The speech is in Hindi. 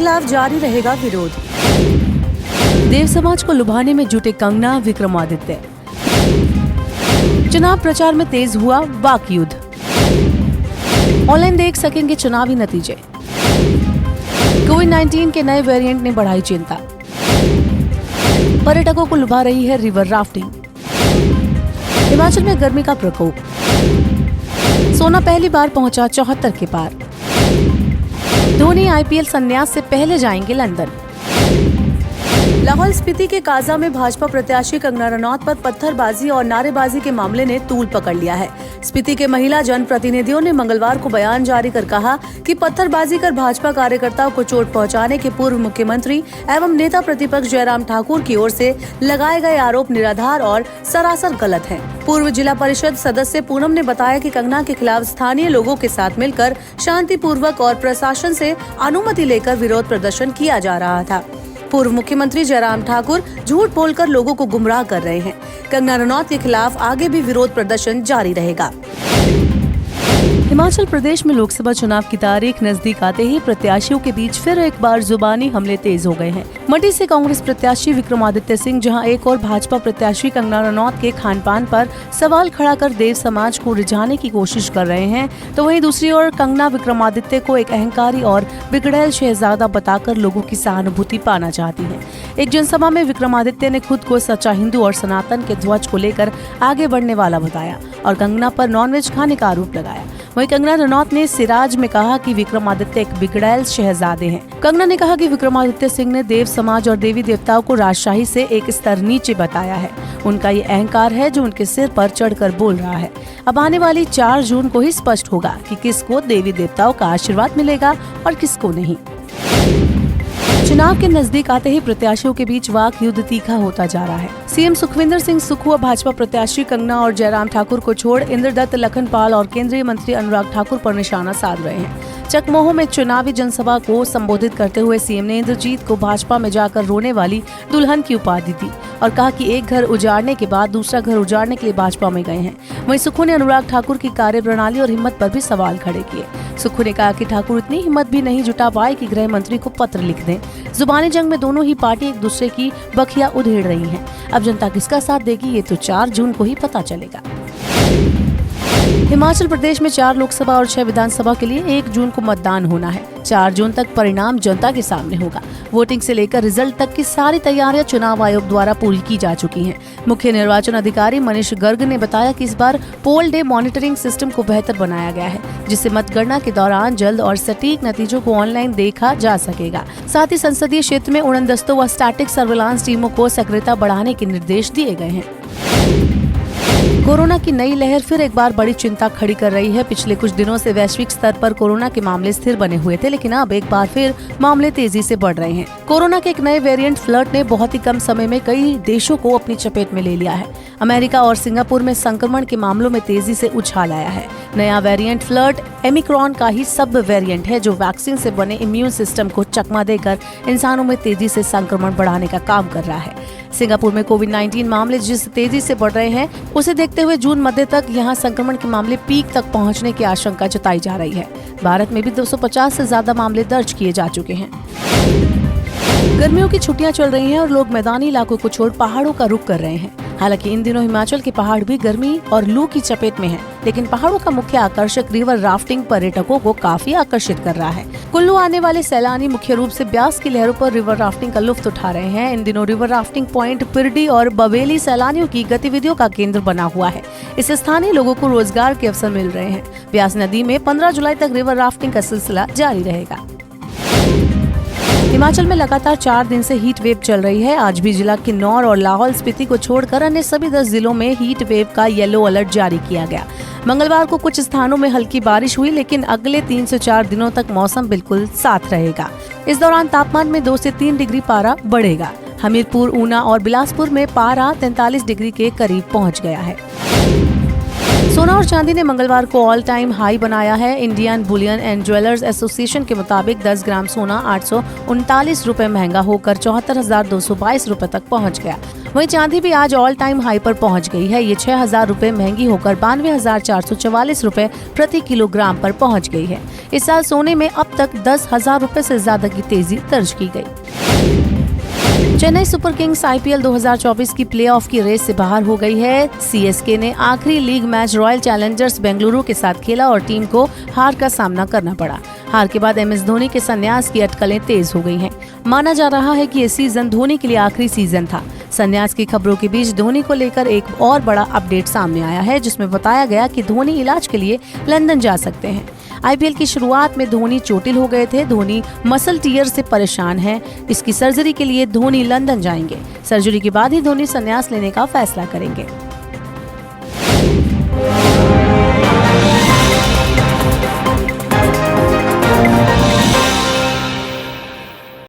खिलाफ जारी रहेगा विरोध। देव समाज को लुभाने में जुटे कंगना विक्रमादित्य। चुनाव प्रचार में तेज हुआ वाक युद्ध। ऑनलाइन देख सकेंगे चुनावी नतीजे। कोविड-19 के नए वेरिएंट ने बढ़ाई चिंता। पर्यटकों को लुभा रही है रिवर राफ्टिंग। हिमाचल में गर्मी का प्रकोप। सोना पहली बार पहुंचा 74 के पार। धोनी आईपीएल संन्यास से पहले जाएंगे लंदन। लाहौल स्पीति के काजा में भाजपा प्रत्याशी कंगना रनौत पर पत्थरबाजी और नारेबाजी के मामले ने तूल पकड़ लिया है। स्पीति के महिला जनप्रतिनिधियों ने मंगलवार को बयान जारी कर कहा कि पत्थरबाजी कर भाजपा कार्यकर्ताओं को चोट पहुंचाने के पूर्व मुख्यमंत्री एवं नेता प्रतिपक्ष जयराम ठाकुर की ओर से लगाए गए आरोप निराधार और सरासर गलत हैं। पूर्व जिला परिषद सदस्य पूनम ने बताया कि कंगना के खिलाफ स्थानीय लोगों के साथ मिलकर शांतिपूर्वक और प्रशासन से अनुमति लेकर विरोध प्रदर्शन किया जा रहा था। पूर्व मुख्यमंत्री जयराम ठाकुर झूठ बोलकर लोगों को गुमराह कर रहे हैं। कंगना रनौत के खिलाफ आगे भी विरोध प्रदर्शन जारी रहेगा। हिमाचल प्रदेश में लोकसभा चुनाव की तारीख नजदीक आते ही प्रत्याशियों के बीच फिर एक बार जुबानी हमले तेज हो गए हैं। मंडी से कांग्रेस प्रत्याशी विक्रमादित्य सिंह जहां एक और भाजपा प्रत्याशी कंगना रनौत के खान-पान पर सवाल खड़ा कर देव समाज को रिझाने की कोशिश कर रहे हैं, तो वहीं दूसरी ओर कंगना विक्रमादित्य को एक अहंकारी और बिगड़ैल शहजादा बताकर लोगों की सहानुभूति पाना चाहती है। एक जनसभा में विक्रमादित्य ने खुद को सच्चा हिंदू और सनातन के ध्वज को लेकर आगे बढ़ने वाला बताया और कंगना पर नॉनवेज खाने का आरोप लगाया। वहीं कंगना रनौत ने सिराज में कहा कि विक्रमादित्य एक बिगड़ैल शहजादे हैं। कंगना ने कहा कि विक्रमादित्य सिंह ने देव समाज और देवी देवताओं को राजशाही से एक स्तर नीचे बताया है। उनका ये अहंकार है जो उनके सिर पर चढ़कर बोल रहा है। अब आने वाली 4 जून को ही स्पष्ट होगा कि किसको देवी देवताओं का आशीर्वाद मिलेगा और किसको नहीं। चुनाव के नजदीक आते ही प्रत्याशियों के बीच वाक युद्ध तीखा होता जा रहा है। सीएम सुखविंदर सिंह सुक्खू भाजपा प्रत्याशी कंगना और जयराम ठाकुर को छोड़ इंद्रदत्त लखनपाल और केंद्रीय मंत्री अनुराग ठाकुर पर निशाना साध रहे हैं। चकमोह में चुनावी जनसभा को संबोधित करते हुए सीएम ने इंद्रजीत को भाजपा में जाकर रोने वाली दुल्हन की उपाधि दी और कहा कि एक घर उजाड़ने के बाद दूसरा घर उजाड़ने के लिए भाजपा में गए हैं। वहीं सुक्खू ने अनुराग ठाकुर की कार्यप्रणाली और हिम्मत पर भी सवाल खड़े किए। सुक्खू ने कहा कि ठाकुर इतनी हिम्मत भी नहीं जुटा पाए कि गृह मंत्री को पत्र लिख दें। जुबानी जंग में दोनों ही पार्टी एक दूसरे की बखिया उधेड़ रही हैं। अब जनता किसका साथ देगी ये तो 4 जून को ही पता चलेगा। हिमाचल प्रदेश में 4 लोकसभा और 6 विधानसभा के लिए 1 जून को मतदान होना है। 4 जून तक परिणाम जनता के सामने होगा। वोटिंग से लेकर रिजल्ट तक की सारी तैयारियां चुनाव आयोग द्वारा पूरी की जा चुकी हैं। मुख्य निर्वाचन अधिकारी मनीष गर्ग ने बताया कि इस बार पोल डे मॉनिटरिंग सिस्टम को बेहतर बनाया गया है, जिससे मतगणना के दौरान जल्द और सटीक नतीजों को ऑनलाइन देखा जा सकेगा। साथ ही संसदीय क्षेत्र में उड़न दस्तों व स्टैटिक सर्विलांस टीमों को सक्रियता बढ़ाने के निर्देश दिए गए हैं। कोरोना की नई लहर फिर एक बार बड़ी चिंता खड़ी कर रही है। पिछले कुछ दिनों से वैश्विक स्तर पर कोरोना के मामले स्थिर बने हुए थे, लेकिन अब एक बार फिर मामले तेजी से बढ़ रहे हैं। कोरोना के एक नए वेरिएंट फ्लर्ट ने बहुत ही कम समय में कई देशों को अपनी चपेट में ले लिया है। अमेरिका और सिंगापुर में संक्रमण के मामलों में तेजी से उछाल आया है। नया वेरिएंट फ्लर्ट ओमिक्रॉन का ही सब वेरिएंट है, जो वैक्सीन से बने इम्यून सिस्टम को चकमा देकर इंसानों में तेजी से संक्रमण बढ़ाने का काम कर रहा है। सिंगापुर में कोविड-19 मामले जिस तेजी से बढ़ रहे हैं, उसे देखते हुए जून मध्य तक यहां संक्रमण के मामले पीक तक पहुंचने की आशंका जताई जा रही है। भारत में भी 250 से ज्यादा मामले दर्ज किए जा चुके हैं। गर्मियों की छुट्टियां चल रही हैं और लोग मैदानी इलाकों को छोड़ पहाड़ों का रुख कर रहे हैं। हालांकि इन दिनों हिमाचल के पहाड़ भी गर्मी और लू की चपेट में हैं, लेकिन पहाड़ों का मुख्य आकर्षक रिवर राफ्टिंग पर्यटकों को काफी आकर्षित कर रहा है। कुल्लू आने वाले सैलानी मुख्य रूप से ब्यास की लहरों पर रिवर राफ्टिंग का लुत्फ उठा रहे हैं। इन दिनों रिवर राफ्टिंग पॉइंट पिरडी और बवेली सैलानियों की गतिविधियों का केंद्र बना हुआ है। इससे स्थानीय लोगों को रोजगार के अवसर मिल रहे हैं। ब्यास नदी में 15 जुलाई तक रिवर राफ्टिंग का सिलसिला जारी रहेगा। हिमाचल में लगातार 4 दिन से हीट वेव चल रही है। आज भी जिला किन्नौर और लाहौल स्पीति को छोड़कर अन्य सभी 10 जिलों में हीट वेव का येलो अलर्ट जारी किया गया। मंगलवार को कुछ स्थानों में हल्की बारिश हुई, लेकिन अगले 3 से 4 दिनों तक मौसम बिल्कुल साफ रहेगा। इस दौरान तापमान में 2 से 3 डिग्री पारा बढ़ेगा। हमीरपुर, ऊना और बिलासपुर में पारा 43 डिग्री के करीब पहुँच गया है। सोना और चांदी ने मंगलवार को ऑल टाइम हाई बनाया है। Indian Boolean and jewellers association के मुताबिक 10 ग्राम सोना 839 रुपए महंगा होकर 74,222 रुपए तक पहुंच गया। वहीं चांदी भी आज ऑल टाइम हाई पर पहुंच गई है। ये 6,000 रुपए महंगी होकर 92,444 रुपए प्रति किलोग्राम पर पहुंच गई है। इस साल सोने में अब तक 10,000 रुपए से ज्यादा की तेजी दर्ज की गई। चेन्नई सुपर किंग्स आईपीएल 2024 की प्लेऑफ की रेस से बाहर हो गई है। सीएसके ने आखिरी league match royal Challengers Bengaluru के साथ खेला और टीम को हार का सामना करना पड़ा। हार के बाद एमएस धोनी के संन्यास की अटकलें तेज हो गई हैं। माना जा रहा है कि ये सीजन धोनी के लिए आखिरी सीजन था। संन्यास की खबरों के बीच धोनी को लेकर एक और बड़ा अपडेट सामने आया है, जिसमें बताया गया कि धोनी इलाज के लिए लंदन जा सकते हैं। आईपीएल की शुरुआत में धोनी चोटिल हो गए थे। धोनी मसल टीयर से परेशान हैं। इसकी सर्जरी के लिए धोनी लंदन जाएंगे। सर्जरी के बाद ही धोनी संन्यास लेने का फैसला करेंगे।